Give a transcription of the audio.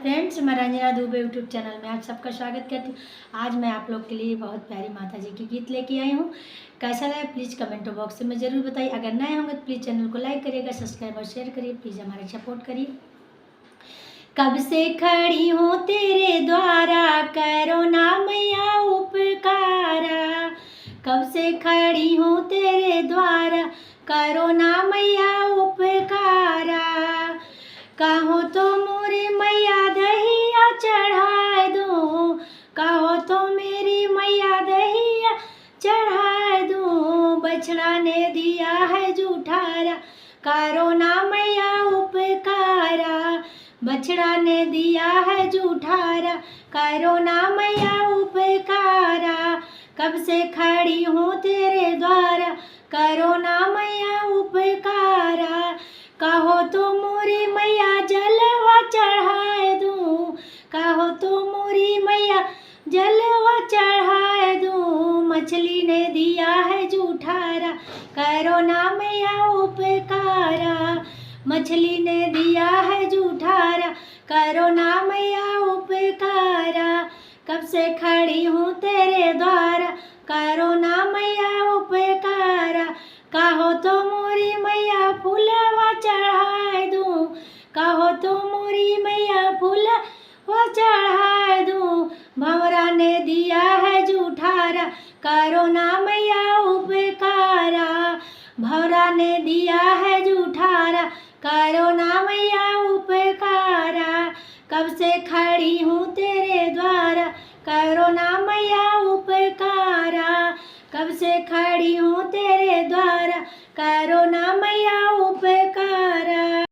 Friends, मैं Ranjana Dubey YouTube channel में आप सबका स्वागत करती हूँ। आज मैं आप लोग के लिए बहुत प्यारी माता जी की गीत लेके आई हूँ। कैसा लगा प्लीज़ कमेंट बॉक्स में ज़रूर बताइए। अगर नए होंगे तो प्लीज़ चैनल को लाइक करिएगा, सब्सक्राइब और शेयर करिए। प्लीज़ हमारा सपोर्ट करिए। कब से खड़ी हूँ तेरे द्वारा, करो ना मैया उपकारा। कब से खड़ी हूँ तेरे द्वारा, करो ना मैया उपकारा। कहो तो मोरी मैया दहिया चढ़ाए दूँ, कहो तो मेरी मैया दहिया चढ़ाए दूँ। बछड़ा ने दिया है जूठारा, करो ना मैया उपकारा। बछड़ा ने दिया है जूठारा, करो ना मैया उपकारा। कब से खड़ी हूँ तेरे द्वारा, करो ना मैया उपकारा। कहो तो मोरी मैया जलवा चढ़ाए दूँ, कहो तो मोरी मैया जलवा चढ़ाए दूँ। मछली ने दिया है जूठारा, करो ना मैया उपकारा। मछली ने दिया है जूठारा, करो ना मैया उपकारा। कब से खड़ी हूँ तेरे द्वारा, करो ना मैया उपकारा। कहो तो मोरी मैया फूलवा चढ़ाए दूँ, कहो तो मोरी मैया फूलवा चढ़ाए दूँ। भंवरा ने दिया है जूठारा, करो ना मैया उपकारा। भंवरा ने दिया है जूठारा, करो ना मैया उपकारा। कब से खड़ी हूँ तेरे द्वारा, करो ना मैया उपकारा। कब से खड़ी हूँ तेरे द्वारा, करो ना मैया